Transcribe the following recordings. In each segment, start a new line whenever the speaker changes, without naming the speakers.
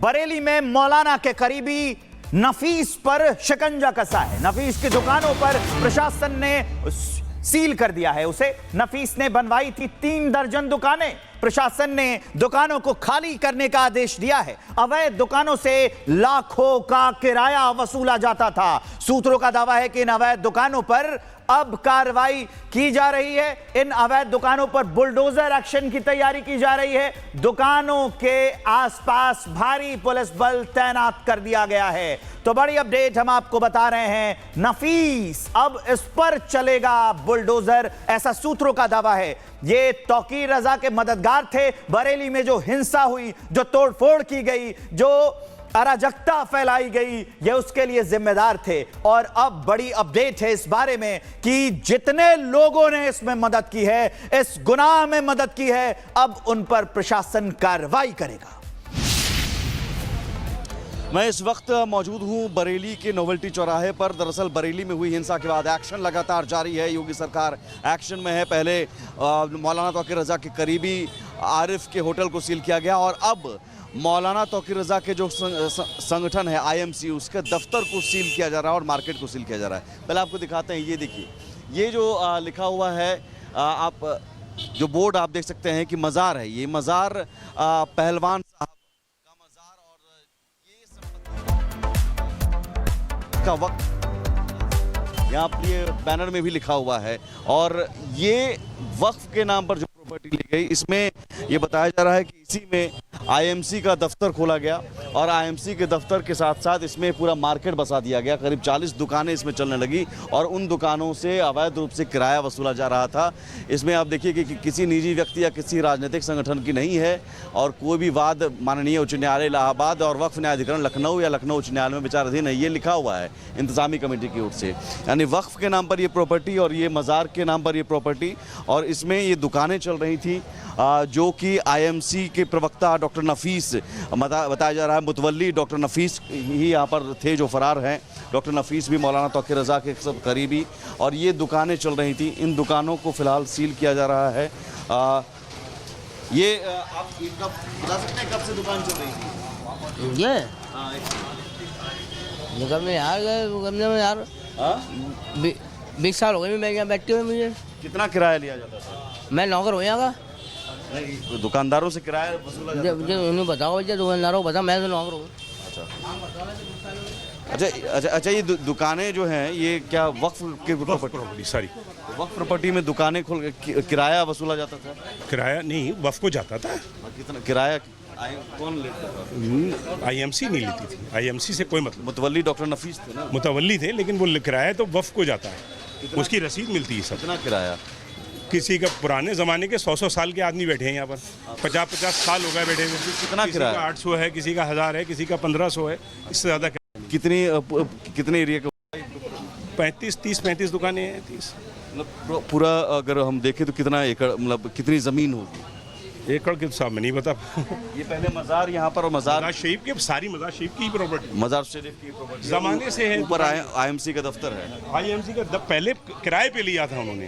बरेली में मौलाना के करीबी नफीस पर शिकंजा कसा है। नफीस की दुकानों पर प्रशासन ने सील कर दिया है उसे। नफीस ने बनवाई थी 3 दर्जन दुकानें। प्रशासन ने दुकानों को खाली करने का आदेश दिया है। अवैध दुकानों से लाखों का किराया वसूला जाता था। सूत्रों का दावा है कि इन अवैध दुकानों पर अब कार्रवाई की जा रही है। इन अवैध दुकानों पर बुलडोजर एक्शन की तैयारी की जा रही है। दुकानों के आसपास भारी पुलिस बल तैनात कर दिया गया है। तो बड़ी अपडेट हम आपको बता रहे हैं, नफीस अब इस पर चलेगा बुलडोजर, ऐसा सूत्रों का दावा है। ये तौकीर रजा के मददगार थे। बरेली में जो हिंसा हुई, जो तोड़फोड़ की गई, जो अराजकता फैलाई गई, ये उसके लिए जिम्मेदार थे। और अब बड़ी अपडेट है इस बारे में कि जितने लोगों ने इसमें मदद की है, इस गुनाह में मदद की है, अब उन पर प्रशासन कार्रवाई करेगा।
मैं इस वक्त मौजूद हूं बरेली के नोवेल्टी चौराहे पर। दरअसल बरेली में हुई हिंसा के बाद एक्शन लगातार जारी है। योगी सरकार एक्शन में है। पहले मौलाना तौकीर रजा के करीबी आरिफ के होटल को सील किया गया और अब मौलाना तौकीर रजा के जो संगठन है IMC, उसके दफ्तर को सील किया जा रहा है और मार्केट को सील किया जा रहा है। पहले आपको दिखाते हैं, ये देखिए, ये जो लिखा हुआ है, आप जो बोर्ड आप देख सकते हैं कि मज़ार है। ये मज़ार पहलवान साहब का मज़ार और ये का वक्त यहाँ पर ये बैनर में भी लिखा हुआ है। और ये वक्फ के नाम पर जो प्रॉपर्टी ली गई, इसमें ये बताया जा रहा है कि इसी में IMC का दफ्तर खोला गया और IMC के दफ्तर के साथ साथ इसमें पूरा मार्केट बसा दिया गया। करीब 40 दुकानें इसमें चलने लगी और उन दुकानों से अवैध रूप से किराया वसूला जा रहा था। इसमें आप देखिए कि किसी निजी व्यक्ति या किसी राजनीतिक संगठन की नहीं है और कोई भी वाद माननीय उच्च न्यायालय इलाहाबाद और वक्फ न्यायाधिकरण लखनऊ या लखनऊ उच्च न्यायालय में विचाराधीन है। ये लिखा हुआ है इंतजामी कमेटी की ओर से, यानी वक्फ के नाम पर ये प्रॉपर्टी और ये मज़ार के नाम पर ये प्रॉपर्टी, और इसमें ये दुकानें चल रही थी जो कि IMC के प्रवक्ता डॉक्टर नफीस बताया जा रहा है, मुतवल्ली डॉक्टर नफीस ही यहाँ पर थे जो फरार हैं। डॉक्टर नफीस भी मौलाना तौकीर रजा के सब करीबी, और ये दुकानें चल रही थी। इन दुकानों को फिलहाल सील किया जा रहा है। ये आप बता सकते हैं कब से दुकान चल रही थी?
ये निकल में यार यार 20 साल हो गए मैं यहाँ बैठते हुए। मुझे
कितना किराया लिया जाता था?
मैं नौकर हो यहाँ का।
नहीं, दुकानदारों से किराया वसूला जाता था?
उन्हें बताओ भैया, दुकानदारों को बता, मैं तो नौकर हूँ।
अच्छा, ये दुकानें जो हैं ये क्या वक्फ के प्रॉपर्टी?
सारी
वक्फ प्रॉपर्टी में दुकानें खोल किराया वसूला जाता था?
किराया नहीं, वक्फ को जाता था।
कितना किराया कौन लेता था?
IMC नहीं लेती थी। IMC से कोई मतलब।
मुतवल्ली डॉक्टर नफीस थे ना?
मुतवल्ली थे, लेकिन वो किराया तो वक्फ को जाता है, उसकी रसीद मिलती है सब।
कितना किराया?
किसी का पुराने ज़माने के 100 साल के आदमी बैठे हैं यहाँ पर, 50 साल हो गए बैठे हुए।
कितना किराया?
800 है, किसी का 1000 है, किसी का 1500 है, इससे ज़्यादा।
कितने एरिया का?
30-35 दुकानें हैं। 30
मतलब पूरा अगर हम देखें तो कितना एकड़, मतलब कितनी ज़मीन होगी?
एकड़ के हिसाब में नहीं बता।
ये पहले मज़ार यहाँ पर, और मज़ार
शरीफ के सारी मज़ार शरीफ की प्रॉपर्टी,
मज़ार शरीफ की प्रॉपर्टी
ज़माने से है।
ऊपर IMC का दफ्तर है।
IMC का पहले किराए पे लिया था उन्होंने,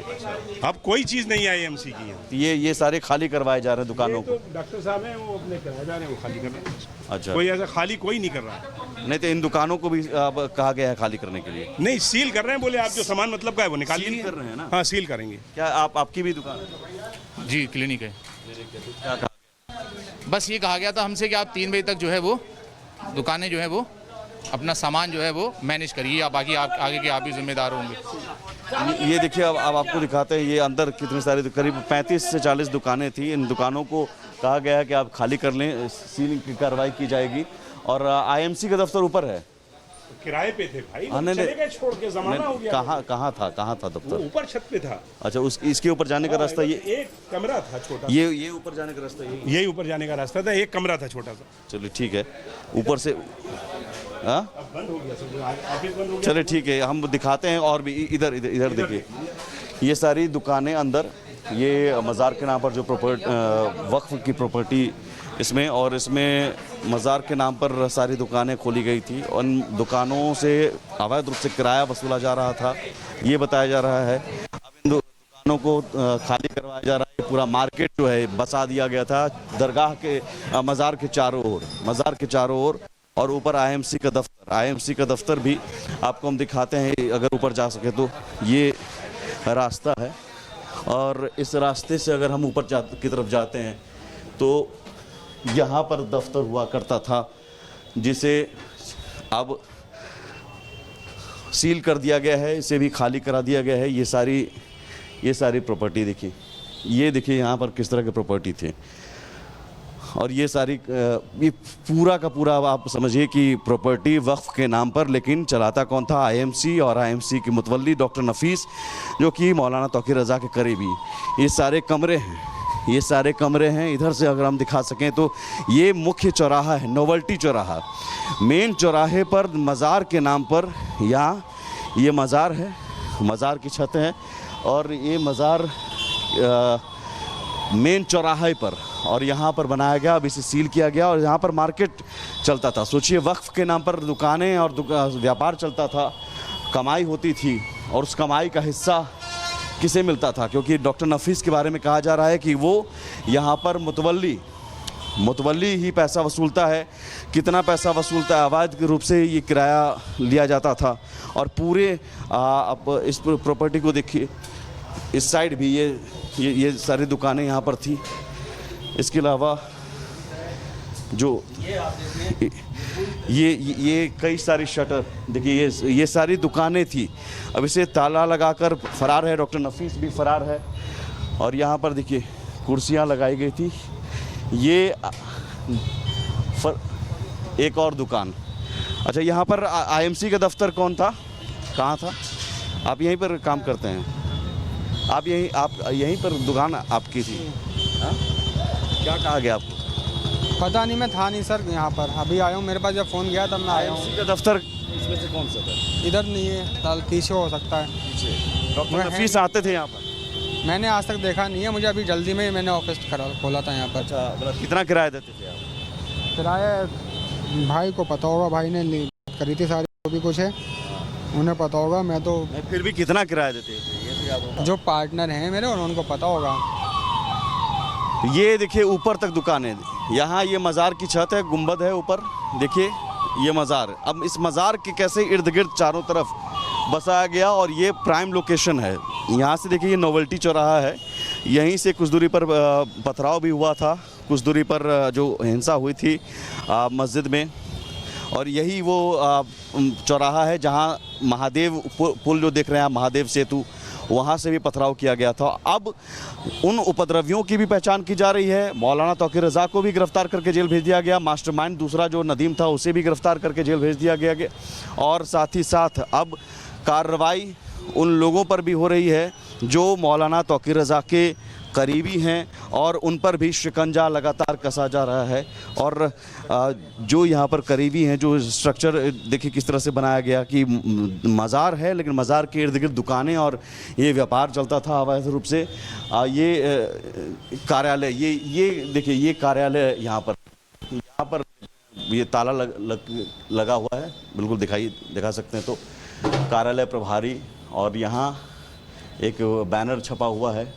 अब कोई चीज़ नहीं है IMC की यहाँ।
ये सारे खाली करवाए जा रहे हैं दुकानों को?
डॉक्टर साहब हैं, वो अपने किराएदार हैं, वो खाली कर रहे हैं।
अच्छा,
कोई ऐसा खाली कोई नहीं कर रहा है।
नहीं तो इन दुकानों को भी अब कहा गया है खाली करने के लिए?
नहीं, सील कर रहे हैं। बोले आप जो सामान मतलब का है वो निकाल
सील
लीजिए।
कर रहे हैं ना?
हाँ, सील करेंगे।
क्या आपकी भी दुकान है?
जी, क्लिनिक है।
क्या कहा?
बस ये कहा गया था हमसे कि आप 3 बजे तक जो है वो दुकानें जो है वो अपना सामान जो है वो मैनेज करिए, आप बाकी आप आगे के आप ही जिम्मेदार होंगे।
ये देखिए, अब आपको दिखाते हैं ये अंदर कितनी सारी, करीब 35 से 40 दुकानें थी। इन दुकानों को कहा गया है कि आप खाली कर लें, सीलिंग की कार्रवाई की जाएगी। और IMC का दफ्तर ऊपर है।
किराए पे थे भाई,
नहीं,
चले गए छोड़ के, ज़माना हो गया।
कहाँ था दफ्तर?
ऊपर छत पे था।
अच्छा, इसके ऊपर जाने का रास्ता ये
एक कमरा था छोटा।
ये ऊपर जाने का रास्ता
यही ऊपर जाने का रास्ता था, एक कमरा था छोटा सा।
चलिए ठीक है, ऊपर से
अब बंद हो गया सब, ऑफिस बंद हो गया।
चलिए ठीक है, हम दिखाते हैं। और भी इधर देखिए, ये सारी दुकानें अंदर, ये मज़ार के नाम पर जो वक्फ की प्रॉपर्टी इसमें, और इसमें मज़ार के नाम पर सारी दुकानें खोली गई थी। उन दुकानों से अवैध रूप से किराया वसूला जा रहा था, ये बताया जा रहा है। अब इन दुकानों को खाली करवाया जा रहा है। पूरा मार्केट जो है बसा दिया गया था दरगाह के मज़ार के चारों ओर और ऊपर आईएमसी का दफ्तर भी आपको हम दिखाते हैं अगर ऊपर जा सके तो। ये रास्ता है और इस रास्ते से अगर हम ऊपर की तरफ जाते हैं तो यहाँ पर दफ्तर हुआ करता था जिसे अब सील कर दिया गया है, इसे भी खाली करा दिया गया है। ये सारी प्रॉपर्टी देखिए, ये देखिए यहाँ पर किस तरह के प्रॉपर्टी थे और ये पूरा का पूरा आप समझिए कि प्रॉपर्टी वक्फ के नाम पर, लेकिन चलाता कौन था? आईएमसी और आईएमसी की मुतवल्ली डॉक्टर नफीस जो कि मौलाना तौकीर रज़ा के करीबी। ये सारे कमरे हैं। इधर से अगर हम दिखा सकें तो ये मुख्य चौराहा है, नोवल्टी चौराहा, मेन चौराहे पर मज़ार के नाम पर यहाँ ये मज़ार है, मज़ार की छत है और ये मज़ार मेन चौराहे पर और यहाँ पर बनाया गया। अब इसे सील किया गया और यहाँ पर मार्केट चलता था। सोचिए वक्फ के नाम पर दुकानें और व्यापार चलता था, कमाई होती थी और उस कमाई का हिस्सा किसे मिलता था? क्योंकि डॉक्टर नफीस के बारे में कहा जा रहा है कि वो यहाँ पर मुतवल्ली ही पैसा वसूलता है। कितना पैसा वसूलता है? अवैध रूप से ये किराया लिया जाता था और पूरे अब इस प्रॉपर्टी को देखिए, इस साइड भी ये सारी दुकानें यहाँ पर थी। इसके अलावा जो ये कई सारी शटर देखिए, ये सारी दुकानें थी। अब इसे ताला लगाकर फरार है, डॉक्टर नफीस भी फरार है। और यहाँ पर देखिए कुर्सियाँ लगाई गई थी। ये एक और दुकान। अच्छा, यहाँ पर आईएमसी का दफ्तर कौन था, कहाँ था? आप यहीं पर काम करते हैं? आप यहीं पर दुकान आपकी थी? हाँ? क्या कहा गया आपको?
पता नहीं, मैं था नहीं सर यहाँ पर, अभी आया हूँ। मेरे पास जब फ़ोन गया तब मैं आया हूँ।
का दफ्तर इसमें से कौन सा था?
इधर नहीं है, साल पीछे हो सकता है।
डॉक्टर नफीस आते थे यहाँ पर?
मैंने आज तक देखा नहीं है, मुझे अभी जल्दी में मैंने ऑफिस खोला था यहाँ पर।
अच्छा, कितना किराया देते थे आप?
किराया भाई को पता होगा, भाई ने करी थी सारी, जो भी कुछ है उन्हें पता होगा। मैं तो
फिर भी कितना किराया देते थे?
जो पार्टनर हैं मेरे उनको पता होगा।
ये देखिए ऊपर तक दुकानें, यहाँ ये मज़ार की छत है, गुंबद है ऊपर, देखिए ये मज़ार। अब इस मज़ार के कैसे इर्द गिर्द चारों तरफ बसाया गया और ये प्राइम लोकेशन है। यहाँ से देखिए ये नोवल्टी चौराहा है, यहीं से कुछ दूरी पर पथराव भी हुआ था, कुछ दूरी पर जो हिंसा हुई थी मस्जिद में। और यही वो चौराहा है जहाँ महादेव पुल जो देख रहे हैं आप, महादेव सेतु, वहाँ से भी पथराव किया गया था। अब उन उपद्रवियों की भी पहचान की जा रही है। मौलाना तौकीर रज़ा को भी गिरफ्तार करके जेल भेज दिया गया। मास्टरमाइंड दूसरा जो नदीम था उसे भी गिरफ्तार करके जेल भेज दिया गया और साथ ही साथ अब कार्रवाई उन लोगों पर भी हो रही है जो मौलाना तौकीर रज़ा के करीबी हैं और उन पर भी शिकंजा लगातार कसा जा रहा है। और जो यहाँ पर करीबी हैं, जो स्ट्रक्चर देखिए किस तरह से बनाया गया कि मज़ार है लेकिन मज़ार के इर्द गिर्द दुकानें और ये व्यापार चलता था अवैध रूप से। ये कार्यालय, ये देखिए ये कार्यालय यहाँ पर ये ताला लगा हुआ है, बिल्कुल दिखा सकते हैं तो कार्यालय प्रभारी। और यहाँ एक बैनर छपा हुआ है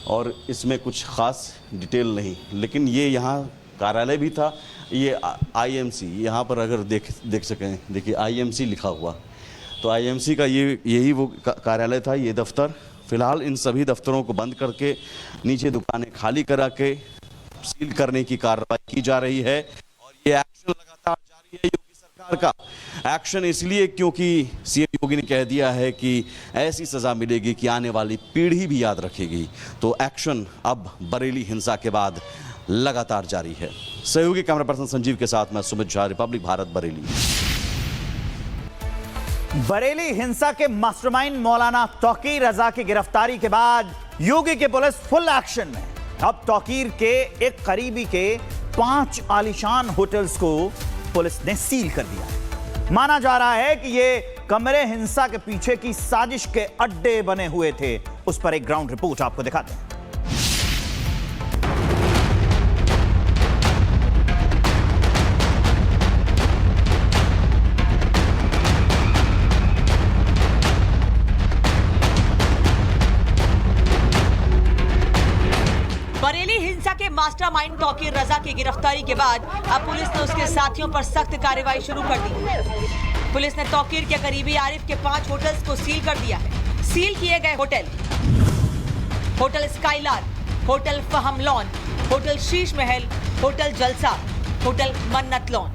और इसमें कुछ ख़ास डिटेल नहीं, लेकिन ये यहाँ कार्यालय भी था। ये आईएमसी, यहाँ पर अगर देख सकें, देखिए आईएमसी लिखा हुआ, तो आईएमसी का यही वो कार्यालय था, ये दफ्तर। फ़िलहाल इन सभी दफ्तरों को बंद करके नीचे दुकानें खाली करा के सील करने की कार्रवाई की जा रही है। और ये एक्शन लगातार जारी है योगी सरकार का। एक्शन इसलिए क्योंकि सीएम योगी ने कह दिया है कि ऐसी सज़ा मिलेगी कि आने वाली पीढ़ी भी याद रखेगी। तो एक्शन अब बरेली हिंसा के बाद लगातार जारी है। सहयोगी कैमरा पर्सन संजीव के साथ मैं सुमित झा, रिपब्लिक भारत, बरेली।
बरेली हिंसा के मास्टरमाइंड मौलाना तौकीर रज़ा की गिरफ्तारी के बाद योगी की पुलिस फुल एक्शन में। अब तौकीर के एक करीबी के 5 आलीशान होटल्स को पुलिस ने सील कर दिया है। माना जा रहा है कि ये कमरे हिंसा के पीछे की साजिश के अड्डे बने हुए थे। उस पर एक ग्राउंड रिपोर्ट आपको दिखाते हैं।
मास्टरमाइंड तौकीर रजा की गिरफ्तारी के बाद अब पुलिस ने उसके साथियों पर सख्त कार्रवाई शुरू कर दी। पुलिस ने तौकीर के करीबी आरिफ के 5 होटल्स को सील कर दिया है। सील किए गए hotel Skylark, hotel Faham lawn, hotel Sheesh Mahal, hotel Jalsa, hotel Mannat lawn.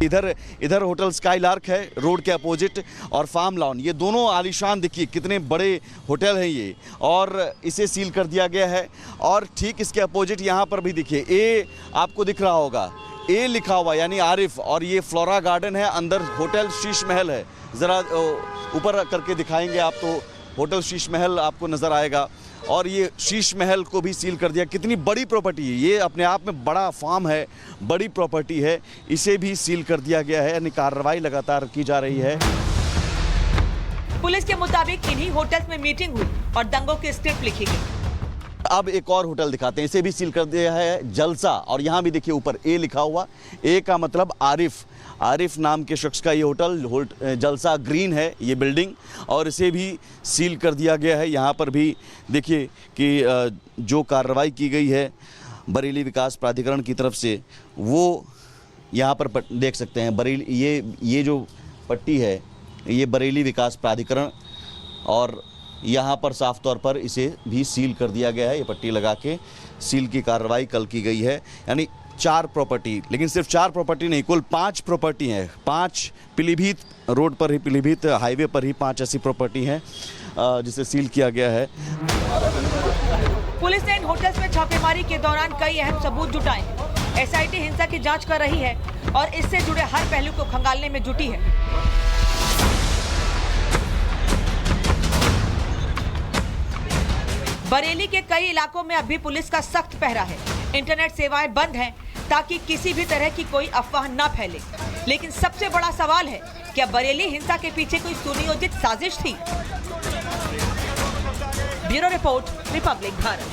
इधर होटल स्काईलार्क है रोड के अपोजिट, और फार्म लॉन, ये दोनों आलीशान देखिए कितने बड़े होटल हैं ये, और इसे सील कर दिया गया है। और ठीक इसके अपोजिट यहाँ पर भी देखिए ए आपको दिख रहा होगा, ए लिखा हुआ यानी आरिफ, और ये फ्लोरा गार्डन है, अंदर होटल शीश महल है। ज़रा ऊपर करके दिखाएंगे आप तो होटल शीश महल आपको नज़र आएगा, और ये शीश महल को भी सील कर दिया। कितनी बड़ी प्रॉपर्टी है ये, अपने आप में बड़ा फार्म है, बड़ी प्रॉपर्टी है, इसे भी सील कर दिया गया है। यानी कार्रवाई लगातार की जा रही है।
पुलिस के मुताबिक इन्हीं होटल्स में मीटिंग हुई और दंगों की स्क्रिप्ट लिखी गई।
अब एक और होटल दिखाते हैं, इसे भी सील कर दिया है, जलसा, और यहाँ भी देखिए ऊपर ए लिखा हुआ, ए का मतलब आरिफ, आरिफ नाम के शख्स का ये होटल जलसा ग्रीन है ये बिल्डिंग, और इसे भी सील कर दिया गया है। यहाँ पर भी देखिए कि जो कार्रवाई की गई है बरेली विकास प्राधिकरण की तरफ से, वो यहाँ पर देख सकते हैं। बरेली ये जो पट्टी है ये बरेली विकास प्राधिकरण, और यहाँ पर साफ तौर पर इसे भी सील कर दिया गया है। ये पट्टी लगा के सील की कार्रवाई कल की गई है। यानी 4 प्रॉपर्टी, लेकिन सिर्फ 4 प्रॉपर्टी नहीं, कुल 5 प्रॉपर्टी हैं। 5 पीलीभीत रोड पर ही, पीलीभीत हाईवे पर ही 5 ऐसी प्रॉपर्टी हैं जिसे सील किया गया है।
पुलिस ने इन होटल्स में छापेमारी के दौरान कई अहम सबूत जुटाए हैं। एसआईटी हिंसा की जांच कर रही है और इससे जुड़े हर पहलू को खंगालने में जुटी है। बरेली के कई इलाकों में अभी पुलिस का सख्त पहरा है। इंटरनेट सेवाएं बंद हैं ताकि किसी भी तरह की कोई अफवाह न फैले। लेकिन सबसे बड़ा सवाल है, क्या बरेली हिंसा के पीछे कोई सुनियोजित साजिश थी? Bureau report, Republic Bharat.